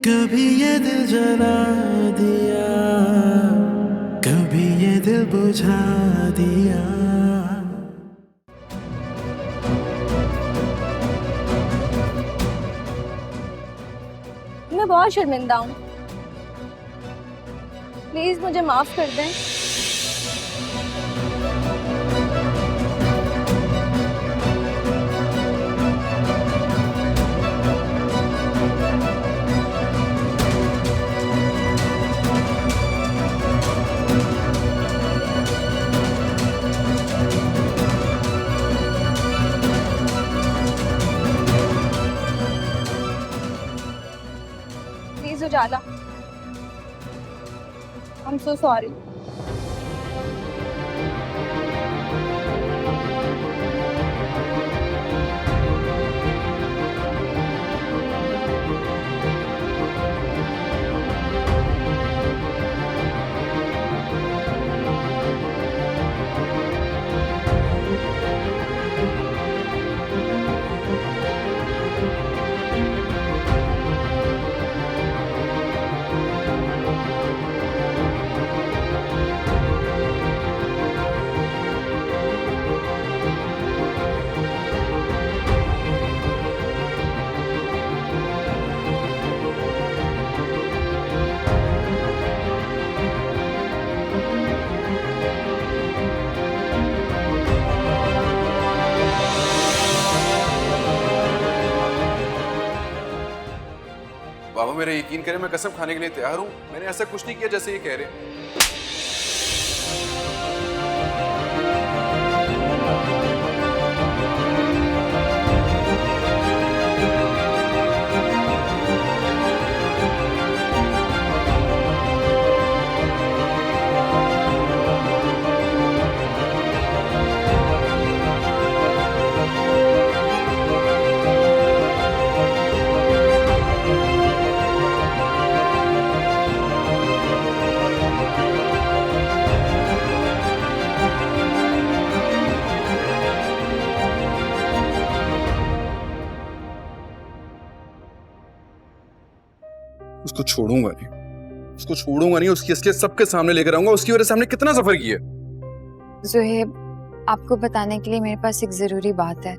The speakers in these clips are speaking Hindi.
कभी ये दिल जला दिया, कभी ये दिल बुझा दिया। मैं बहुत शर्मिंदा हूँ। प्लीज मुझे माफ कर दें। Please Ujala, I am so sorry. बाबा मेरा यकीन करें, मैं कसम खाने के लिए तैयार हूँ। मैंने ऐसा कुछ नहीं किया जैसे ये कह रहे हैं। उसको छोड़ूंगा नहीं, उसको छोड़ूंगा नहीं। उसकी असलियत सबके सामने लेकर आऊंगा। उसकी वजह से हमने कितना सफर किया। ज़ुहैब, आपको बताने के लिए मेरे पास एक ज़रूरी बात है।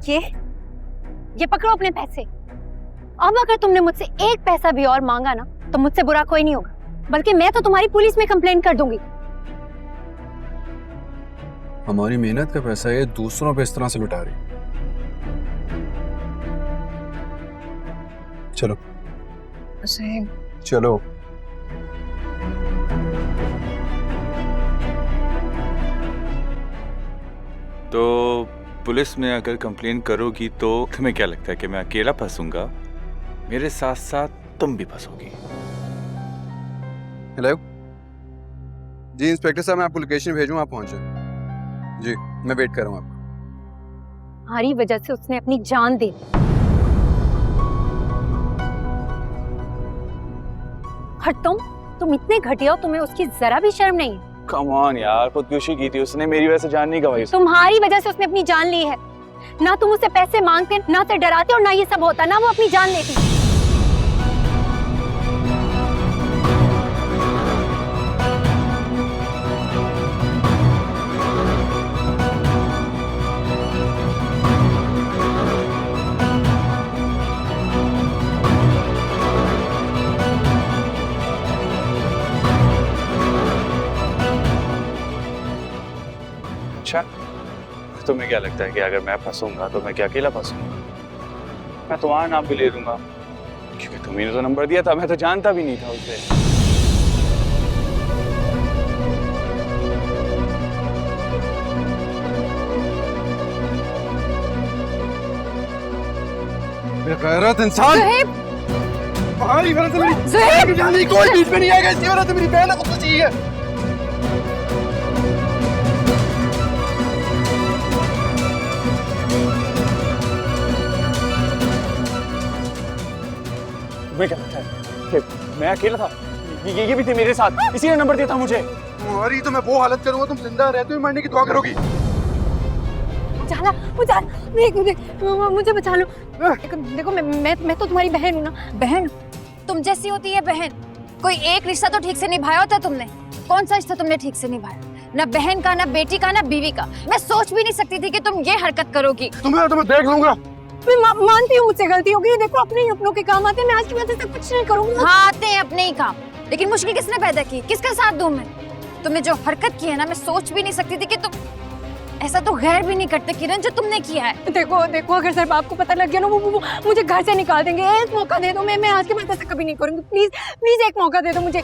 ये पकड़ो अपने पैसे। अब अगर तुमने मुझसे एक पैसा भी और मांगा ना तो मुझसे बुरा कोई नहीं होगा, बल्कि मैं तो तुम्हारी पुलिस में कंप्लेंट कर दूंगी। हमारी मेहनत का पैसा ये दूसरों पे इस तरह से लुटा रही। चलो ज़ोहेब, चलो। तो पुलिस में अगर कंप्लेन करोगी तो तुम्हें क्या लगता है कि मैं अकेला फंसूंगा? मेरे साथ साथ तुम भी फंसोगी। हेलो जी, इंस्पेक्टर साहब, मैं आपको लोकेशन भेजूं, आप पहुंच जाए। जी, मैं वेट कर रहा हूँ आपको। तुम्हारी वजह से उसने अपनी जान दे दी। और तुम इतने घटिया हो, तुम्हें उसकी जरा भी शर्म नहीं है। कम ऑन यार, खुदकुशी की थी उसने, मेरी वजह से जान नहीं गवाई। तुम्हारी वजह से उसने अपनी जान ली है। ना तुम उससे पैसे मांगते, ना उसे डराते, और ना ये सब होता, ना वो अपनी जान लेती। अच्छा, तुम्हें क्या लगता है कि अगर मैं फंसूंगा तो मैं क्या अकेला फंसूंगा? मैं तुम्हारा नाम भी ले दूंगा, क्योंकि तुम्ही ने तो नंबर दिया था, मैं तो जानता भी नहीं था उसे। बेगैरत इंसान! ज़ोहेब! तुम्हारी वजह से मेरी ज़ोहेब! जान नहीं, कोई बीच में नहीं आएगा। इसकी वजह से मेरी बहन को खुशी है। तुम्हें क्या लगता है कि मैं अकेला था? ये भी थी मेरे साथ, इसी ने नंबर दिया था मुझे। तुम्हारी तो मैं वो हालत करूंगा, तुम जिंदा रहते हुए मरने की दुआ करोगी। मुझे बचा लो। देखो मैं तो तुम्हारी बहन हूँ ना। बहन? तुम जैसी होती है बहन? कोई एक रिश्ता तो ठीक से निभाया होता तुमने? कौन सा रिश्ता तुमने ठीक से निभाया? ना बहन का, ना बेटी का, ना बीवी का। मैं सोच भी नहीं सकती थी कि तुम ये हरकत करोगी। तुम्हें देख लूंगा। मैं मानती हूँ मुझसे गलती हो गई। देखो अपने ही अपनों के काम आते हैं। मैं आज की वजह से कुछ नहीं करूँगी। हाँ, आते हैं अपने ही काम, लेकिन मुश्किल किसने पैदा की? किसका साथ दूं मैं? तुमने जो हरकत की है ना, मैं सोच भी नहीं सकती थी कि तुम ऐसा तो गैर भी नहीं करते किरण, जो तुमने किया है। देखो अगर सर आपको पता लग गया ना, वो मुझे घर से निकाल देंगे। एक मौका दे दो, मैं आज के बाद ऐसा कभी नहीं करूँगी। प्लीज एक मौका दे दो मुझे।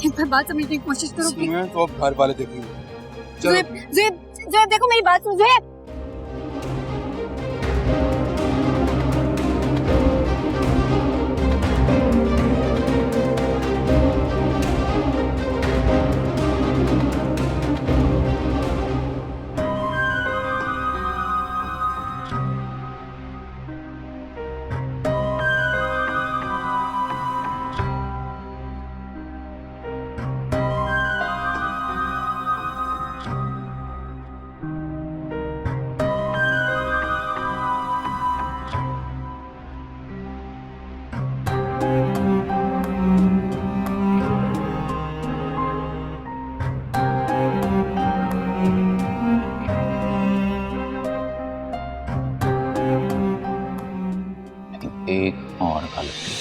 एक बार बात समझने की कोशिश करो प्लीज। मैं तो अब घर वाले देखेंगे। चलो। ज़ोहेब देखो मेरी बात सुनो। ज़ोहेब एक और गलती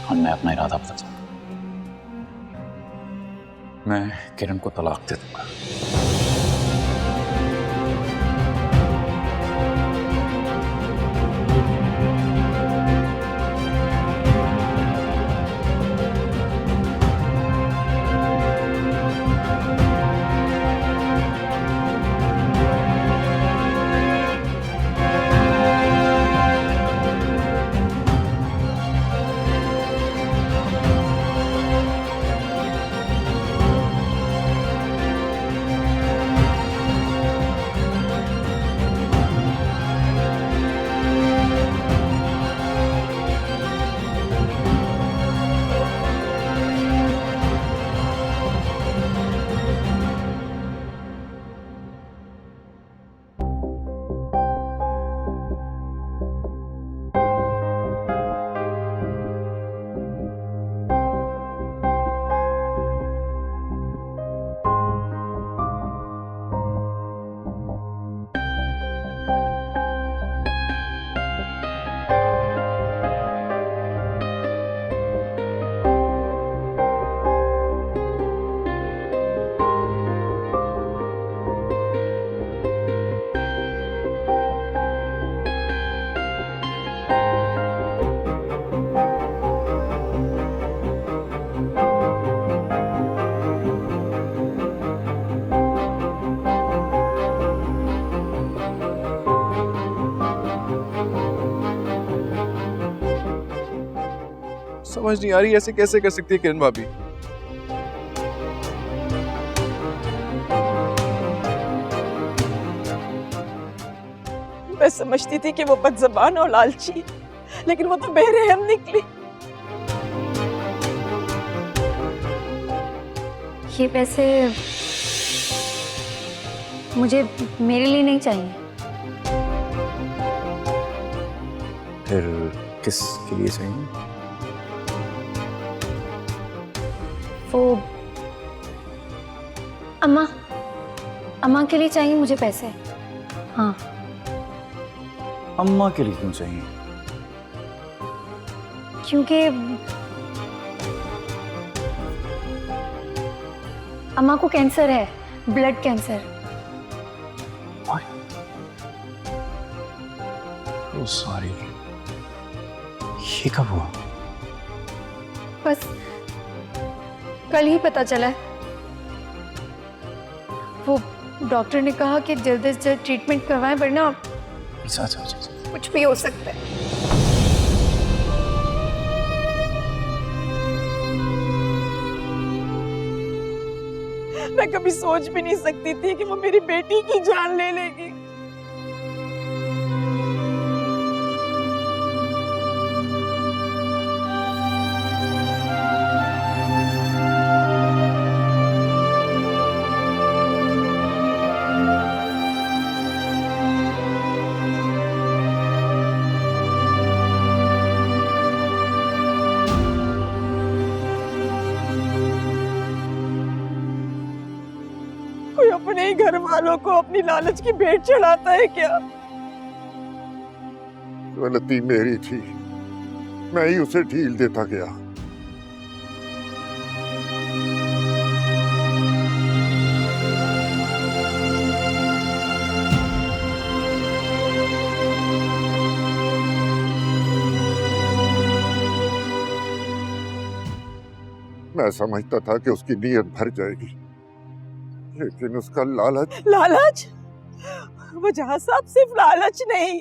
और मैं अपना इरादा बदल सकता। मैं किरण को तलाक दे दूंगा। समझ नहीं आ रही, ऐसे कैसे कर सकती है किरण भाभी? मैं समझती थी कि वो बदज़बान और लालची, लेकिन वो तो बेरहम निकली। ये पैसे मुझे मेरे लिए नहीं चाहिए। फिर किसके लिए चाहिए? वो अम्मा अम्मा के लिए चाहिए मुझे पैसे। हाँ। अम्मा के लिए क्यों चाहिए? क्योंकि अम्मा को कैंसर है, ब्लड कैंसर। ओह सॉरी, ये कब हुआ? बस कल ही पता चला। वो डॉक्टर ने कहा कि जल्द से जल्द ट्रीटमेंट करवाएं, वरना अच्छा अच्छा अच्छा अच्छा। कुछ भी हो सकता है। मैं कभी सोच भी नहीं सकती थी कि वो मेरी बेटी की जान ले लेगी। कोई अपने ही घर वालों को अपनी लालच की भेंट चढ़ाता है क्या? गलती मेरी थी, मैं ही उसे ढील देता गया। मैं समझता था कि उसकी नीयत भर जाएगी, लेकिन उसका लालच। लालच? वजह साहब सिर्फ लालच नहीं,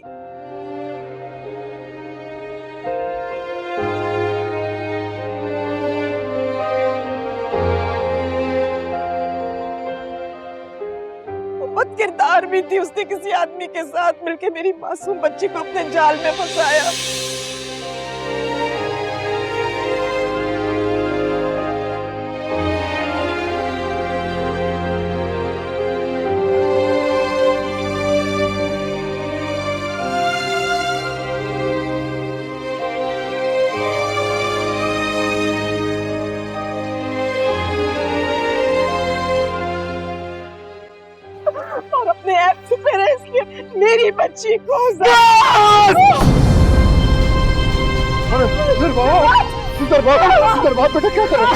बद किरदार भी थी। उसने किसी आदमी के साथ मिलकर मेरी मासूम बच्ची को अपने जाल में फंसाया। और अपने ऐप से मेरी बच्ची को सुधर बाप बेटा, क्या कर रहे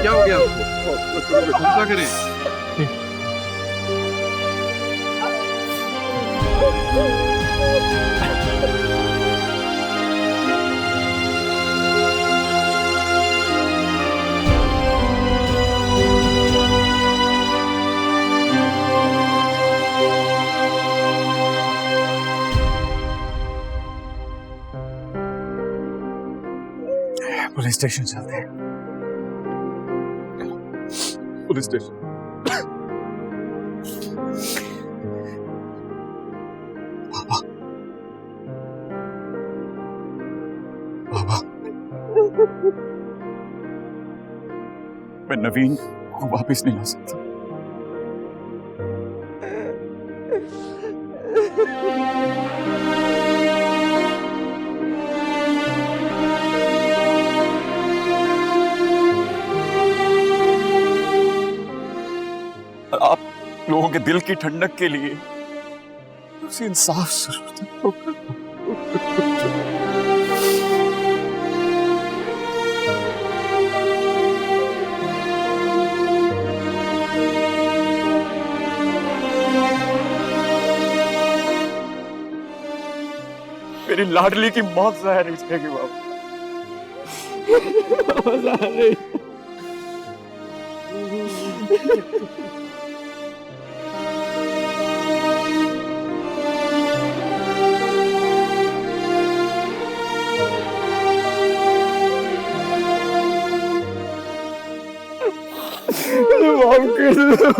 क्या हो गया आपको? क्या करें? पुलिस स्टेशन चलते हैं। Police station? बाबा, मैं नवीन को वापस नहीं ला सकता। आप लोगों के दिल की ठंडक के लिए उसे इंसाफ जरूरत है। मेरी लाडली की मौत जाहिर नहीं जाएगी बाबा। माफ कर दो।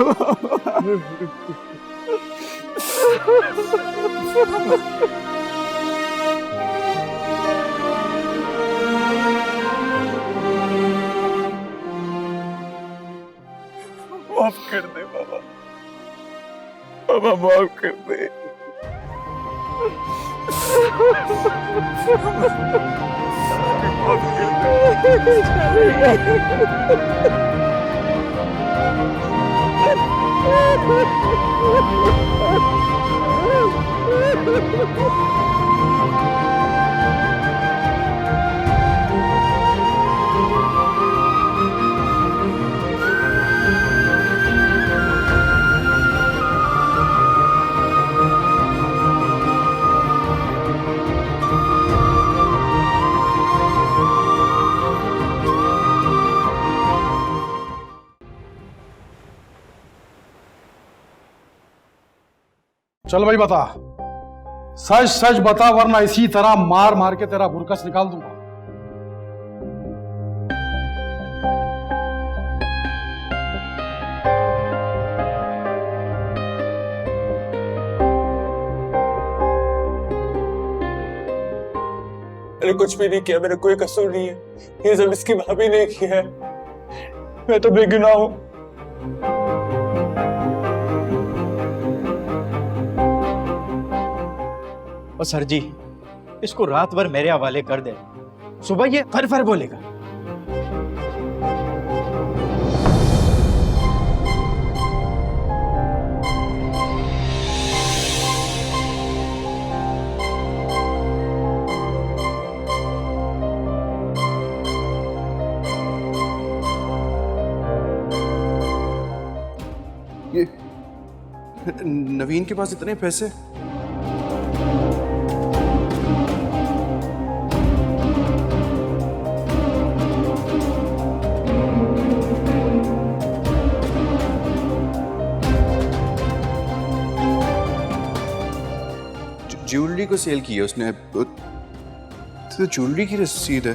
माफ कर दे बाबा, बाबा माफ कर दे। चल भाई बता, सच सच बता, वरना इसी तरह मार मार के तेरा बुरकस निकाल दूंगा। मैंने कुछ भी नहीं किया, मेरा कोई कसूर नहीं है, ये सब इसकी भाभी ने किया है, मैं तो बेगुनाह हूं। और सर जी, इसको रात भर मेरे हवाले कर दे, सुबह ये फर फर बोलेगा। ये नवीन के पास इतने पैसे? ज्वेलरी को सेल की है उसने, तो ज्वेलरी की रसीद है।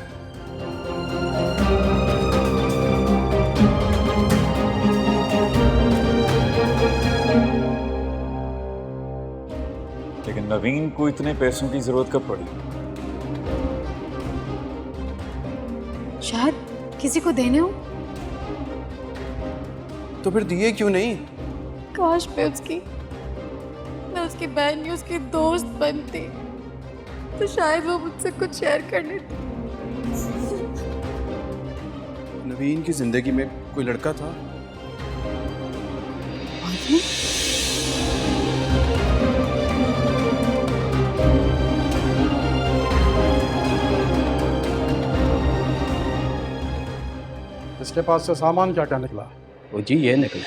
लेकिन नवीन को इतने पैसों की जरूरत कब पड़ी? शायद किसी को देने हो। तो फिर दिए क्यों नहीं? काश मैं उसकी बहन या उसकी दोस्त बनती तो शायद वो मुझसे कुछ शेयर कर लेती। नवीन की जिंदगी में कोई लड़का था? इसके पास से सामान क्या क्या निकला? वो जी ये निकले।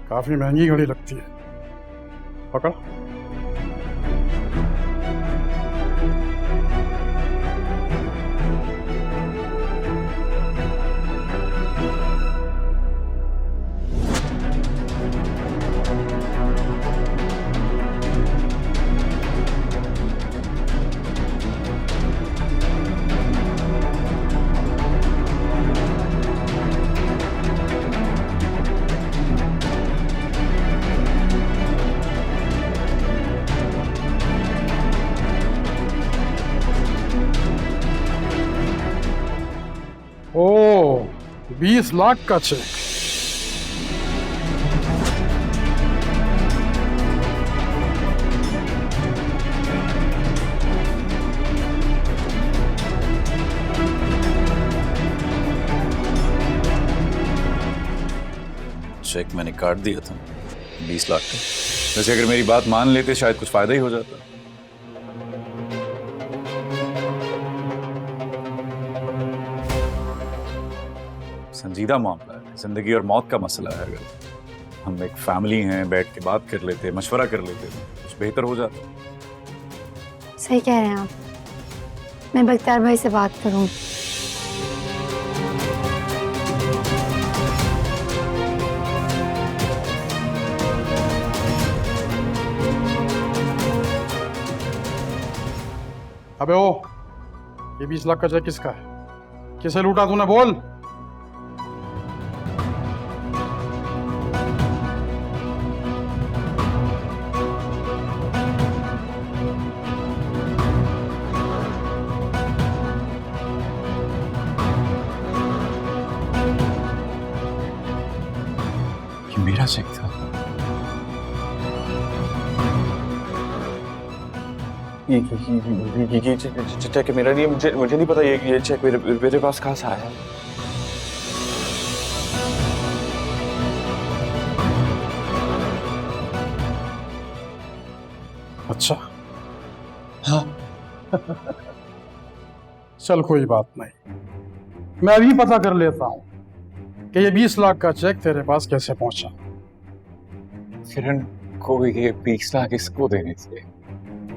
काफी महंगी घड़ी लगती है, पकड़। ओ 20 लाख का चेक। चेक मैंने काट दिया था 20 लाख का। वैसे अगर मेरी बात मान लेते शायद कुछ फायदा ही हो जाता। संजीदा मामला है। जिंदगी और मौत का मसला है। अगर हम एक फैमिली हैं, बैठ के बात कर लेते, मशवरा कर लेते, कुछ बेहतर हो जाता। सही कह रहे हैं आप। मैं बख्तियार भाई से बात करूँ। अबे ओ, ये 20 लाख का चेक किसका है? किसे लूटा तूने, बोल। ये मेरा चेक था। ये चेक मेरा नहीं, मुझे नहीं पता ये चेक मेरे पास कहाँ से आया। अच्छा, हाँ। चल कोई बात नहीं, मैं अभी पता कर लेता हूँ कि ये 20 लाख का चेक तेरे पास कैसे पहुंचा। किरण को ये 20 लाख इसको देने थे।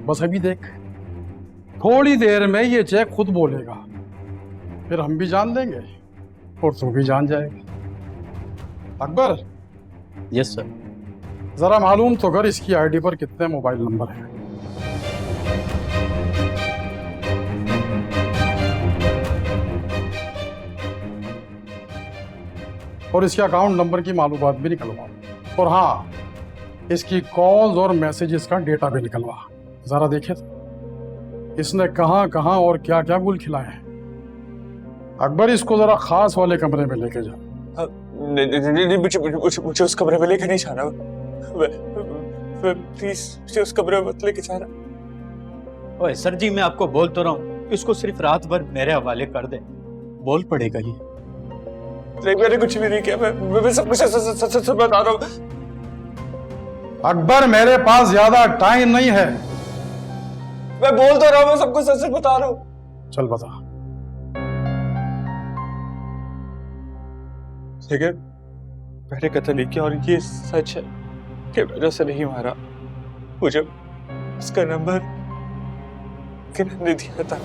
बस अभी देख, थोड़ी देर में ये चेक खुद बोलेगा, फिर हम भी जान लेंगे और तू भी जान जाएगा। अकबर। Yes sir. जरा मालूम तो कर इसकी आईडी पर कितने मोबाइल नंबर हैं। और इसके अकाउंट नंबर की मालूमात भी निकलवा। और हाँ, इसकी कॉल्स और मैसेजेस का डेटा भी निकलवा। जरा देखे इसने कहां कहां और क्या क्या गुल खिलाए हैं। अकबर, इसको जरा खास वाले कमरे में लेके जा। मुझे उस कमरे में लेके नहीं जाना। प्लीज मुझे उस कमरे में मत लेके जाना। ओए सर जी, मैं आपको बोल तो रहा हूँ, इसको सिर्फ रात भर मेरे हवाले कर दे। बोल पड़ेगा ये। मैंने कुछ भी नहीं किया, मैं सब कुछ सच बता रहा हूँ। अकबर, मेरे पास ज्यादा टाइम नहीं है। मैं बोल तो रहा हूँ, मैं सबको सच सच बता रहा हूँ। चल बता। लेकिन मैंने कत्ल नहीं किया और ये सच है कि मैंने उसे नहीं मारा। मुझे उसका नंबर किरण ने दिया था।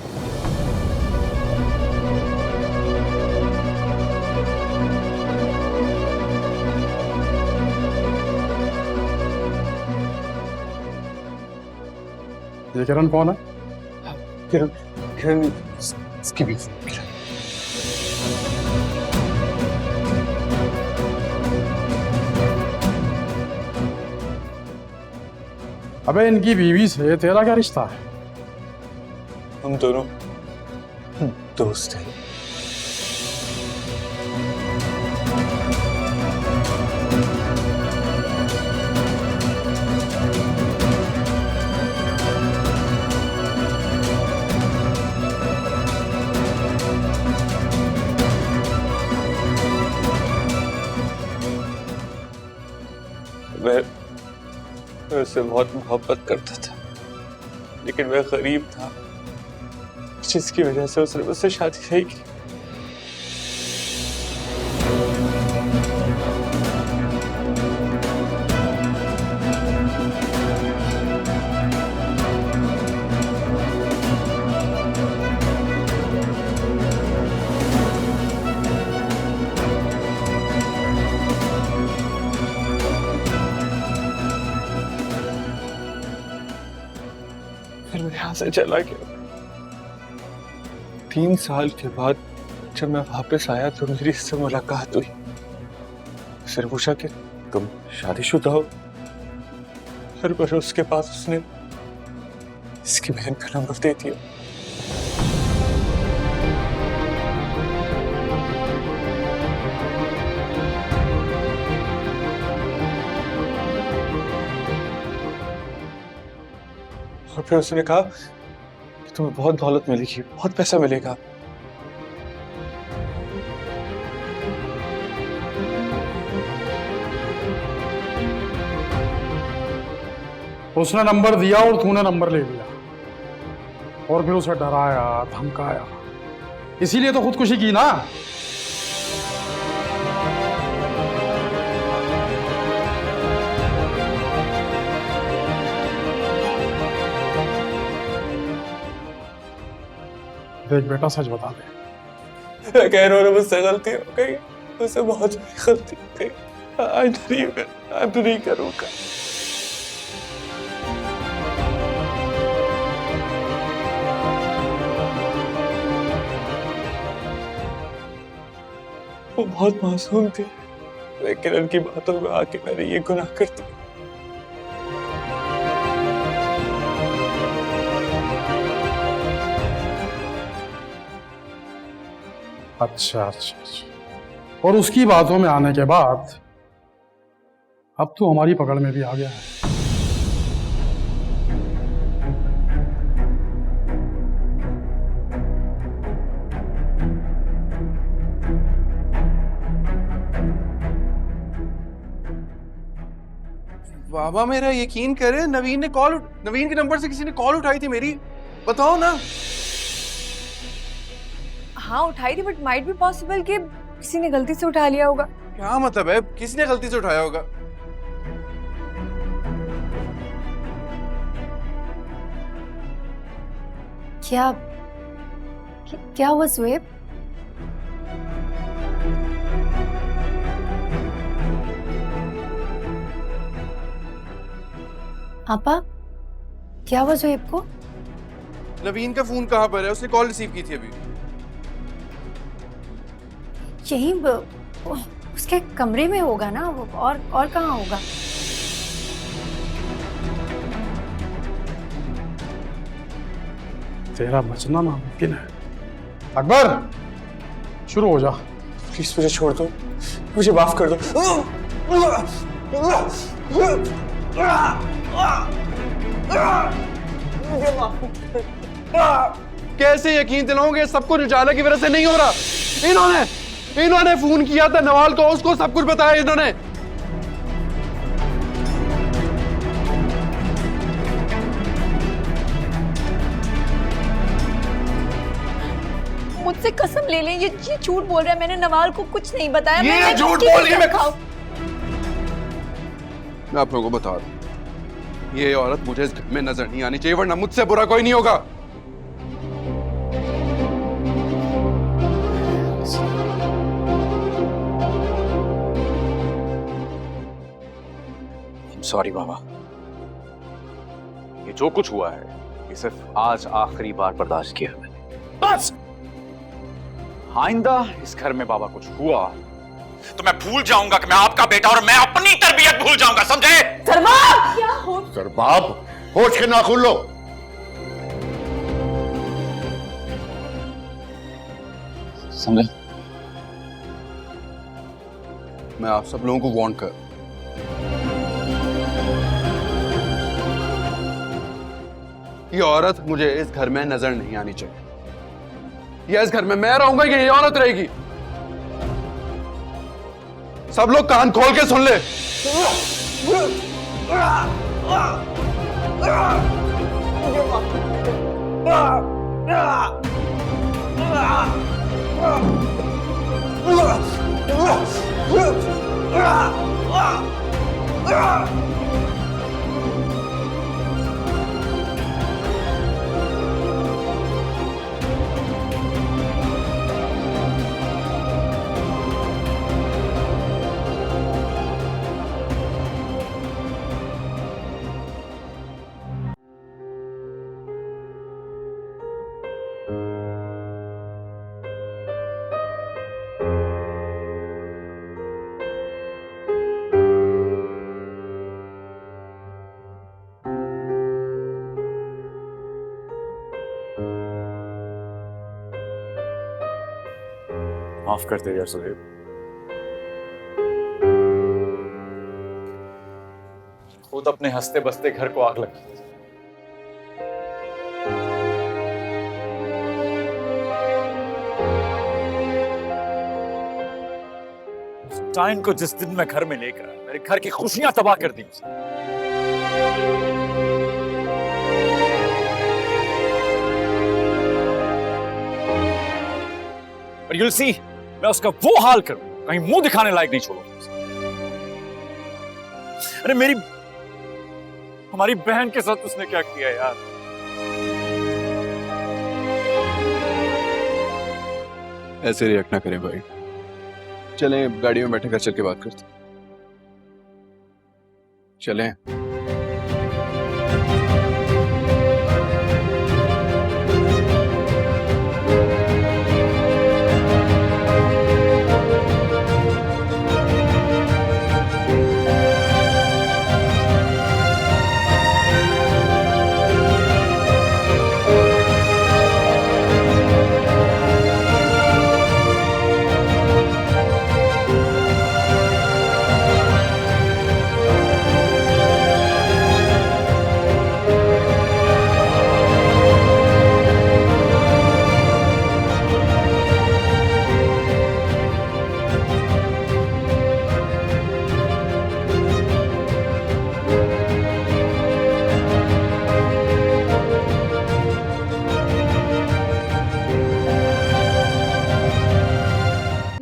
ये किरण कौन है? किरण किरण इसकी भी किरण। अबे, इनकी बीवी से तेरा क्या रिश्ता है? हम दोनों दोस्त हैं। मैं उससे बहुत मोहब्बत करता था, लेकिन मैं गरीब था, जिसकी वजह से उसने मुझसे शादी नहीं की। फिर मैं यहाँ से चला गया। 3 साल के बाद जब मैं वापस आया तो मेरी इससे मुलाकात हुई। उसने पूछा कि तुम शादीशुदा हो? हर बार उसके पास उसने इसकी बहन का नंबर दे दिया। और फिर उसने कहा कि तुम्हें बहुत दौलत मिलेगी, बहुत पैसा मिलेगा। उसने नंबर दिया और तूने नंबर ले लिया और फिर उसे डराया, धमकाया, इसीलिए तो खुदकुशी की ना। देख बेटा, सच बता दे। मैं कह रहा हूँ मुझसे गलती हो गई, मुझसे बहुत बड़ी गलती हो गई। आज नहीं करूँगा। वो बहुत मासूम थी, लेकिन उनकी बातों में आके मैंने ये गुनाह कर दिया। अच्छा। और उसकी बातों में आने के बाद अब तू हमारी पकड़ में भी आ गया है। बाबा मेरा यकीन करे, नवीन के नंबर से किसी ने कॉल उठाई थी मेरी, बताओ ना। हाँ उठाई थी, बट माइट बी पॉसिबल कि किसी ने गलती से उठा लिया होगा। क्या मतलब है, किसी ने गलती से उठाया होगा? क्या हुआ स्वेब? आपा, क्या हुआ स्वेब को? नवीन का फोन कहाँ पर है? उसने कॉल रिसीव की थी अभी। यहीं उसके कमरे में होगा ना, और कहाँ होगा? तेरा बचना नामुमकिन है। अकबर, शुरू हो जा। प्लीज मुझे छोड़ दो, मुझे माफ कर दो। कैसे यकीन दिलाओगे? सब कुछ उजाला की वजह से नहीं हो रहा। इन्होंने फोन किया था नवाल को, उसको सब कुछ बताया इन्होंने। मुझसे कसम ले लें, ये झूठ बोल रहा है। मैंने नवाल को कुछ नहीं बताया। ये झूठ बोल के मैं आप लोगों को बता दूं, ये औरत मुझे इस घर में नजर नहीं आनी चाहिए, वरना मुझसे बुरा कोई नहीं होगा। सॉरी बाबा, ये जो कुछ हुआ है ये सिर्फ आज आखिरी बार बर्दाश्त किया मैंने, बस। आइंदा इस घर में बाबा कुछ हुआ तो मैं भूल जाऊंगा कि मैं आपका बेटा, और मैं अपनी तरबियत भूल जाऊंगा, समझे? सरबाब! क्या हो? सरबाब, होश के नाखून लो। समझे? मैं आप सब लोगों को वार्न कर, ये औरत मुझे इस घर में नजर नहीं आनी चाहिए। या इस घर में मैं रहूंगा कि ये औरत रहेगी? सब लोग कान खोल के सुन ले। माफ कर दे यार सुहेब, खुद अपने हंसते बसते घर को आग लगी। टाइम को जिस दिन मैं घर में लेकर आया, मेरे घर की खुशियां तबाह कर दी। और you'll see, मैं उसका वो हाल करूं, कहीं मुंह दिखाने लायक नहीं छोड़ूंगा। अरे हमारी बहन के साथ उसने क्या किया यार? ऐसे रिएक्ट ना करें भाई। चलें गाड़ी में बैठे घर चल के बात करते हैं। चलें।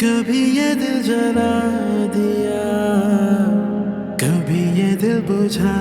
कभी ये दिल जला दिया, कभी ये दिल बुझा